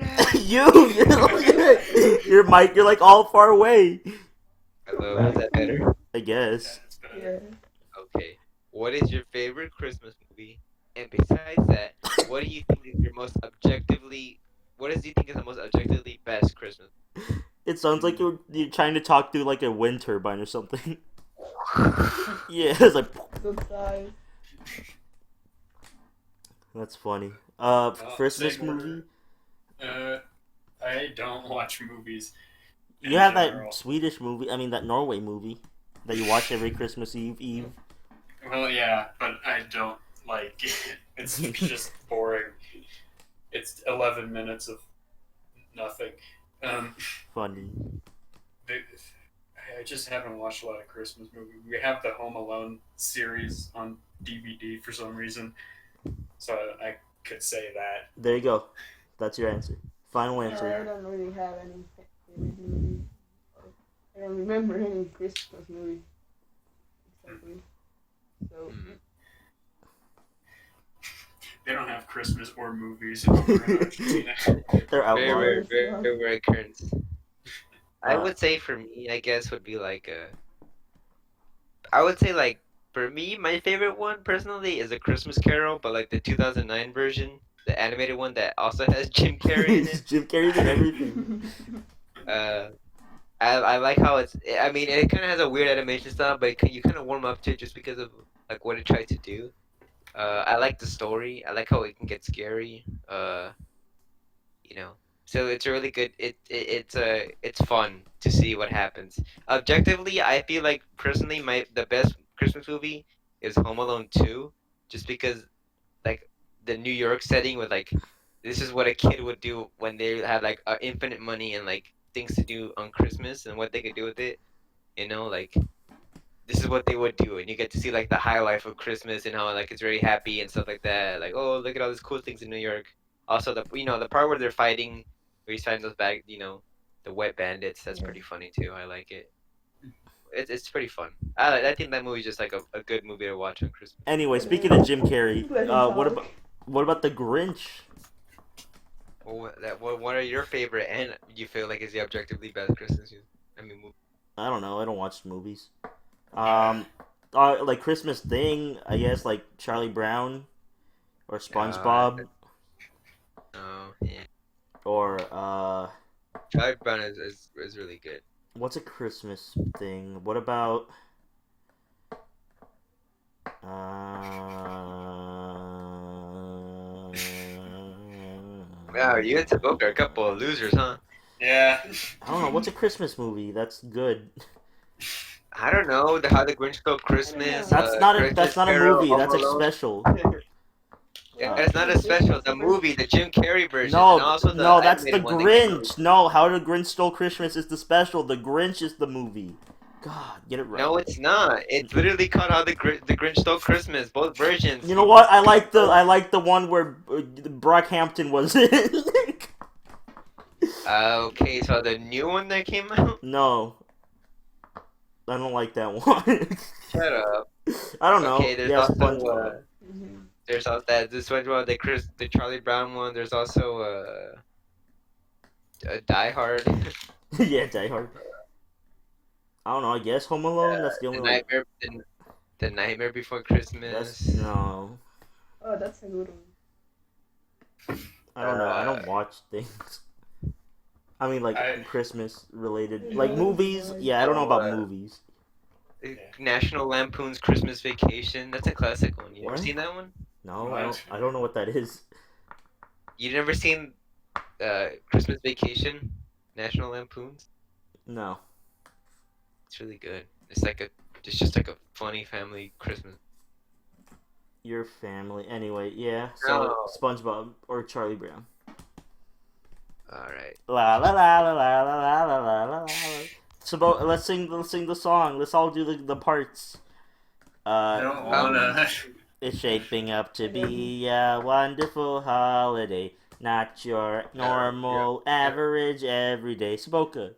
your mic, you're like all far away. Hello, is that better? I guess. It's better. Yeah. Okay. What is your favorite Christmas movie? And besides that, what do you think is your most objectively? What do you think is the most objectively best Christmas? It sounds like you're trying to talk through like a wind turbine or something. Yeah, it's like Sometimes. that's funny. Well, Christmas same order. movie. I don't watch movies. You have that Swedish movie. I mean that Norway movie that you watch every Christmas Eve. Well, yeah, but I don't like it. It's just boring. It's 11 minutes of nothing. Funny. I just haven't watched a lot of Christmas movies. We have the Home Alone series on DVD for some reason, so I could say that. There you go. That's your answer. Final I answer. don't really have any favorite movie. I don't remember any Christmas movie. Exactly. So. They don't have Christmas or movies over in Argentina. They're outlaws. Very rare occurrence. I would say for me, I guess would be like I would say like for me, my favorite one personally is A Christmas Carol, but like the 2009 version, the animated one that also has Jim Carrey in it. Jim Carrey's in everything. I like how I mean, it kind of has a weird animation style, but you kind of warm up to it just because of like what it tried to do. I like the story. I like how it can get scary. So it's a really good. It's fun to see what happens. Objectively, I feel like personally, the best Christmas movie is Home Alone 2, just because like the New York setting with like this is what a kid would do when they have like infinite money and like things to do on Christmas and what they could do with it. Like this is what they would do, and you get to see like the high life of Christmas and how like it's very happy and stuff like that. Like, oh, look at all these cool things in New York. Also, the part where they're fighting, where he's fighting those the wet bandits. That's pretty funny too. I like it. It's pretty fun. I think that movie's just like a good movie to watch on Christmas. Anyway, speaking of Jim Carrey, what about the Grinch? What are your favorite and you feel like is the objectively best Christmas movie? I don't know. I don't watch movies. Like Christmas thing, I guess like Charlie Brown or SpongeBob, Oh, yeah. or Charlie Brown is really good. what's a Christmas thing? What about Wow, you and Taboka are a couple of losers, huh? Yeah. I don't know. What's a Christmas movie that's good? I don't know. How the Grinch Stole Christmas. That's not a Christmas that's not a Carol, movie. Home That's a Alone. special. Yeah, it's not a special. The movie, the Jim Carrey version, and No, also the no, that's the animated one. That came out. Grinch. No, How the Grinch Stole Christmas is the special. The Grinch is the movie. God, get it right. No, it's not. It's literally called How the Grinch Stole Christmas. Both versions. You know what? I like the one where Brockhampton was in. Okay, so the new one that came out. No, I don't like that one. Shut up. I don't know. Okay, there's Yeah, also SpongeBob. there's also that the SpongeBob, the Charlie Brown one. There's also a Die Hard. Yeah, Die Hard. I don't know. I guess Home Alone. That's the only one. The Nightmare Before Christmas. That's no. Oh, that's a good one. I don't know. I don't watch things. I mean, like Christmas related, like Yeah. movies. Yeah, I don't know about movies. National Lampoon's Christmas Vacation. That's a classic one. You ever What? seen that one? No, What? I don't know what that is. You never seen Christmas Vacation? National Lampoon's. No. It's really good. It's just like a funny family Christmas. Your family. Anyway, yeah. So No. SpongeBob or Charlie Brown. All right. La la la la la la la la la la. So let's sing the song. Let's all do the parts. I don't wanna. It's shaping up to be a wonderful holiday, not your normal, average, everyday. Spoka.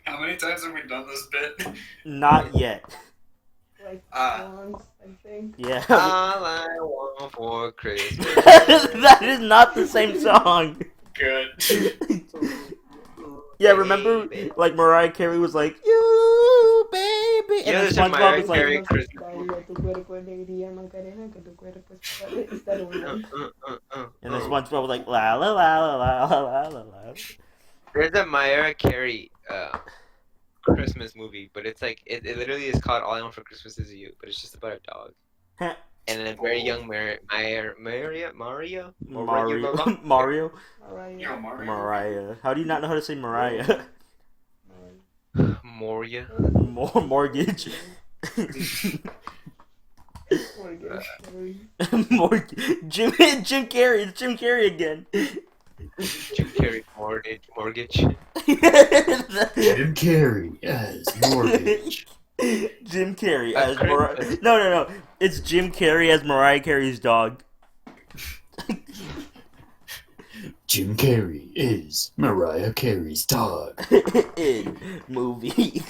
How many times have we done this bit? Not yet. Like Ah. once, I think. Yeah. All I want for Christmas. That is not the same song. Good. Yeah, remember, like Mariah Carey was like, "You baby," and Yeah, then there's a SpongeBob Mariah was like, Carey Christmas. Tu cuerpo alegría, Macarena, que tu cuerpo es- Is that one? and then SpongeBob was like, "La la la la la la la la." There's a Mariah Carey Christmas movie, but it's like it literally is called All I Want for Christmas Is You, but it's just about a dog. And then a very young Mario. Mario, Alright. Yo, Mario. Mariah. How do you not know how to say Mariah? Moria. Mortgage. Mortgage. Jim Carrey. It's Jim Carrey again. Jim Carrey mortgage. Jim Carrey as Mortgage. Jim Carrey That's as Mariah. Christmas. No. It's Jim Carrey as Mariah Carey's dog. Jim Carrey is Mariah Carey's dog. In movie.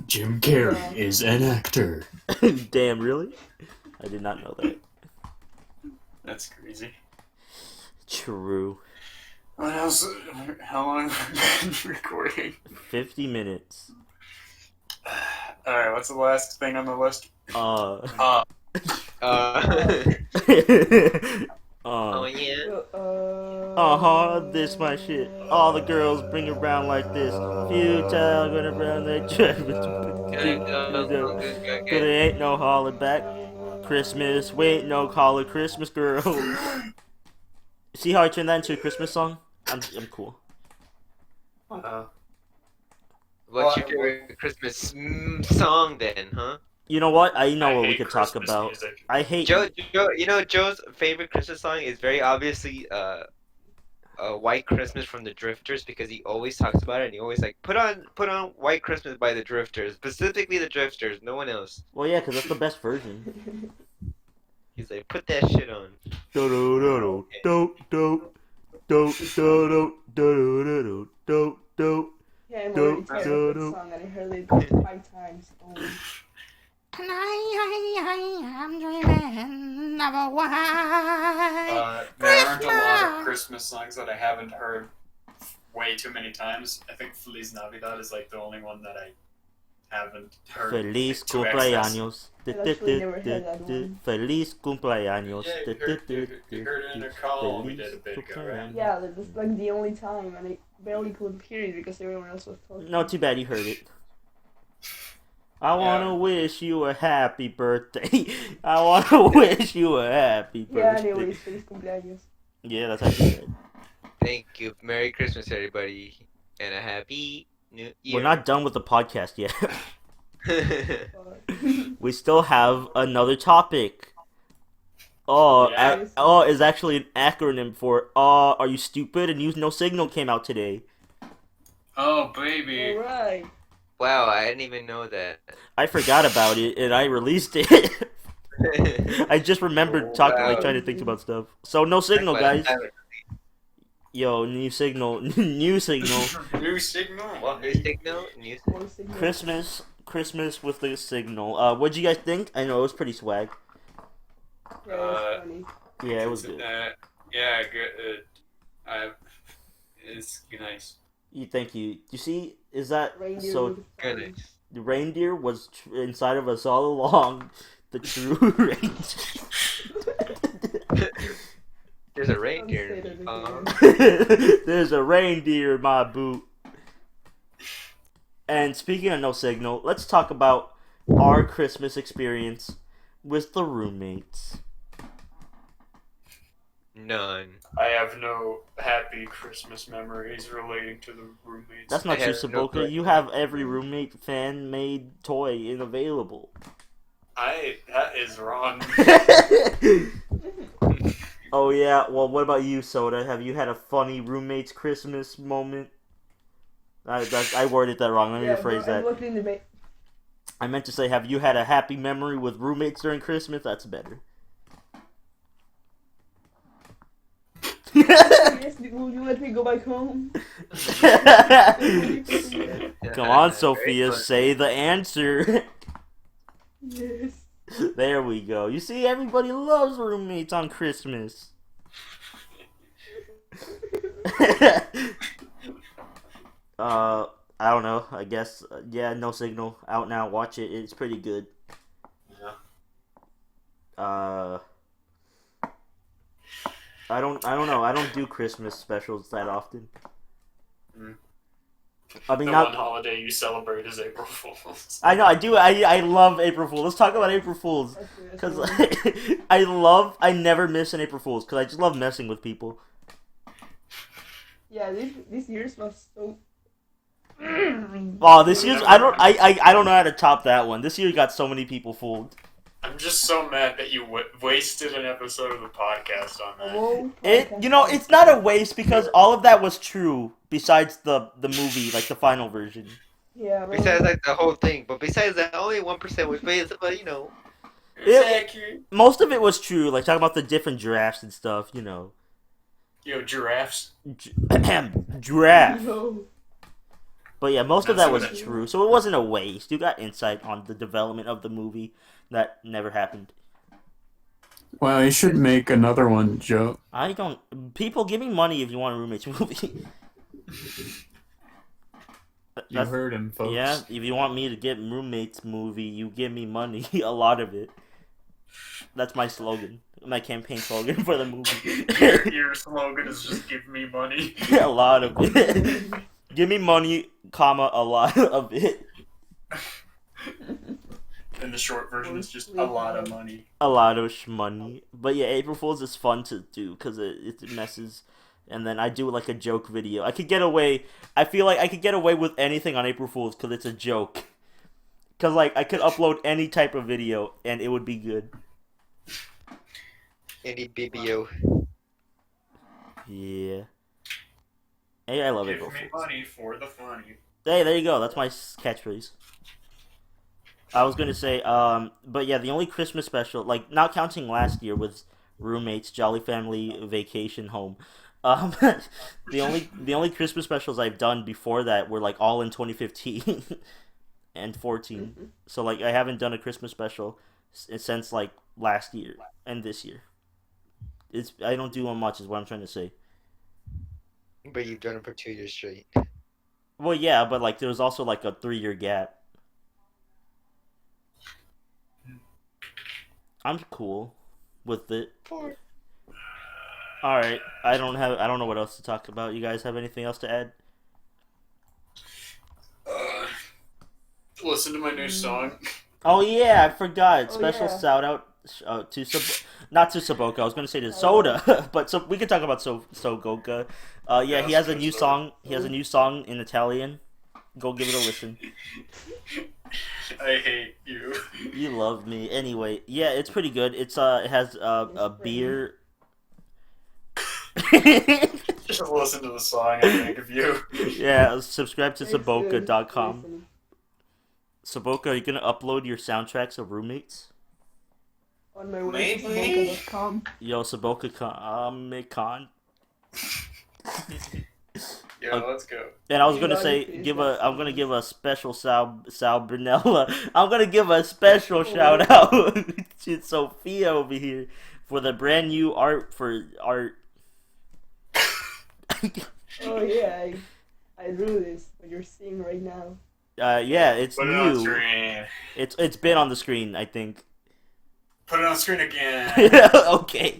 Jim Carrey is an actor. Damn, really? I did not know that. That's crazy. True. What else? How long have we been recording? 50 minutes. Alright, what's the last thing on the list? Oh yeah. This my shit. All the girls bring it around like this. Futile, going around like But it ain't no holler back. Christmas, wait, no caller, Christmas girl. See how I turned that into a Christmas song? I'm cool. What's your favorite Christmas song then, huh? You know what? I know what we hate could talk Christmas about. music. I hate. Joe, you know Joe's favorite Christmas song is very obviously White Christmas from the Drifters, because he always talks about it and he always like put on White Christmas by the Drifters, specifically the Drifters, no one else. Well, yeah, because that's the best version. He's like, put that shit on. Do do do do do do do do do do do. Yeah, I'm already tired of that song and I heard it 5 times only. And I am dreaming of a white There aren't a lot of Christmas songs that I haven't heard way too many times. I think Feliz Navidad is like the only one that I haven't heard Feliz to excess. cumpleaños. I've actually never heard that one. Feliz cumpleaños. Yeah, you heard it in a call we did a bit ago, right? Yeah, that's like the only time, and I barely could hear it because everyone else was talking. No, too bad you heard it. I wanna wish you a happy birthday. I wanna wish you a happy Yeah, birthday. anyways, feliz cumpleaños. Yeah, that's how you say it. Thank you. Merry Christmas, everybody, and a happy New Year. We're not done with the podcast yet. But- We still have another topic. Oh, Yeah. is actually an acronym for are you stupid? And No Signal came out today. Oh, baby. Alright. Wow, I didn't even know that. I forgot about it and I released it. I just remembered Wow. trying to think about stuff. So No Signal, guys. Yo, New Signal, New Signal. New signal? What? New signal? New signal? More signals. Christmas with the Signal. What'd you guys think? I know it was pretty swag. Yeah, that's funny. Yeah, it was good. Yeah, good. It's nice. Thank you. You see, is that Reindeer so? with Goodness. The reindeer was inside of us all along. The true reindeer. There's a Don't reindeer. say that again. There's a reindeer in my boot. And speaking of No Signal, let's talk about our Christmas experience with the roommates. None. I have no happy Christmas memories relating to the roommates. That's not I true, have no Saboka. You have every roommate fan-made toy available. That is wrong. Oh yeah, well what about you, Soda? Have you had a funny roommate's Christmas moment? I worded that wrong, let me rephrase I'm that. looking in the I meant to say, have you had a happy memory with roommates during Christmas? That's better. Yes, will you let me go back home? Come on, Sophia, say the answer. Yes. There we go. You see, everybody loves roommates on Christmas. I don't know. I guess yeah. No Signal out now. Watch it. It's pretty good. Yeah. I don't know. I don't do Christmas specials that often. Mm. I mean, The not. one holiday you celebrate is April Fool's. I know. I do. I love April Fools. Let's talk about April Fools. Because I never miss an April Fool's because I just love messing with people. Yeah, this year's was so. Oh, this year's I don't know how to top that one. This year got so many people fooled. I'm just so mad that you wasted an episode of the podcast on that. Whoa, It's not a waste because all of that was true besides the movie, like the final version. Yeah, well, Besides like the whole thing, but besides that, only 1% was based, but you know. It- accurate. Most of it was true, like talking about the different giraffes and stuff, you know. Yo, giraffes. Giraffe. no. But yeah, most of That's that was what it- true, so it wasn't a waste. You got insight on the development of the movie that never happened. Well, you should make another one, Joe. I don't. People, give me money if you want a roommate's movie. You heard him, folks. Yeah, if you want me to get roommates movie, you give me money, a lot of it. That's my slogan, my campaign slogan for the movie. Your slogan is just give me money. A lot of it. Give me money, comma, a lot of it. And the short version is just a lot of money. A lot of money. But yeah, April Fool's is fun to do because it messes. And then I do like a joke video. I could get away. I feel like I could get away with anything on April Fool's because it's a joke. Because like I could upload any type of video and it would be good. Any BBO. Yeah. Hey, I love Give April me Fool's. money for the funny. Hey, there you go. That's my catchphrase. I was gonna say, but yeah, the only Christmas special, like not counting last year, was roommates, Jolly Family Vacation Home. The only Christmas specials I've done before that were like all in 2015 and 14. So like I haven't done a Christmas special since like last year and this year. I don't do one much, is what I'm trying to say. But you've done it for 2 years straight. Well, yeah, but like there was also like a 3-year gap. I'm cool with it. All right, I don't know what else to talk about. You guys have anything else to add? Listen to my new song. Oh yeah, I forgot. Oh, Special yeah. shout out to not to Saboka. I was gonna say to Soda, but so we can talk about Sogoka. Yeah, Yeah, he has a Soda. new song. He has a new song in Italian. Go give it a listen. I hate you. You love me anyway. Yeah, it's pretty good. It has a beer. Just listen to the song I make of you. Yeah, subscribe to It's good. Saboka.com. Listen. Saboka, are you gonna upload your soundtracks of Roommates? On my way Maybe. to Saboka.com. Yo, Saboka con. Yo, let's go. And I was You gonna know, say, you finish that I'm gonna sentence. give a special Sal Brunella. I'm gonna give a special shout out to Sofia over here for the brand new art for art. Oh yeah, I drew this. What you're seeing right now. Yeah, it's Put it on new. screen. It's been on the screen, I think. Put it on screen again. Okay.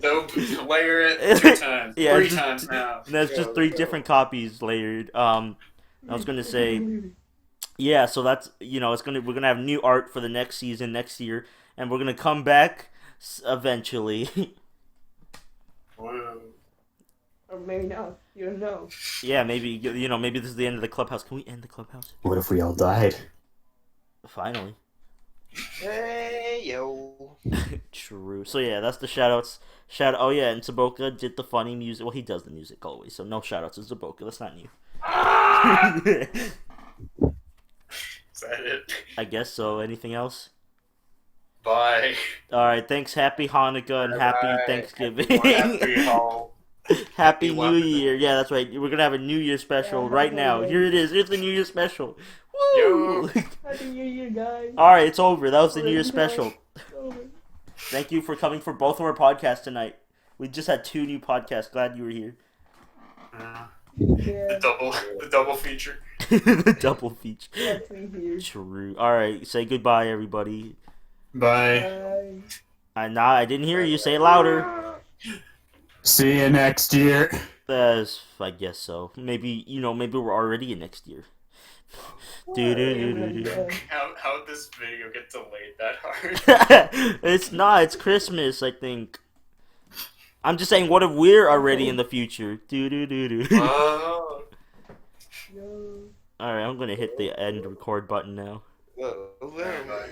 So layer it 2 times. Yeah, 3 it's just- times now. That's just 3 different copies layered. I was gonna say, yeah. So that's we're gonna have new art for the next season next year, and we're gonna come back eventually. Whoa. Or maybe not. You don't know. Yeah, maybe maybe this is the end of the Clubhouse. Can we end the Clubhouse? What if we all died? Finally. Hey yo. True. So yeah, that's the shoutouts. Oh yeah, and Saboka did the funny music. Well, he does the music always, so no shoutouts to Saboka. That's not new. Is that it? I guess so. Anything else? Bye. All right. Thanks. Happy Hanukkah and happy Bye. Thanksgiving. Happy Hall. Happy Happy New Year. Yeah, that's right. We're gonna have a New Year special Yeah, right now. happy Here it is. Here's the New Year special. Yo. Woo! Happy New Year, guys. All right, it's over. That was the New Year Already special. done. It's over. Thank you for coming for both of our podcasts tonight. We just had 2 new podcasts. Glad you were here. Yeah. The double feature. The double feature. Glad to be here. True. All right, say goodbye, everybody. Bye. Bye. I didn't hear you. Say it louder. See you next year. I guess so. Maybe maybe we're already in next year. Do-do-do-do-do. How'd this video get delayed that hard? It's not. It's Christmas, I think. I'm just saying, what if we're already in the future? Do-do-do-do. Oh. Yo. All right, I'm gonna hit the end record button now. Whoa. Bye.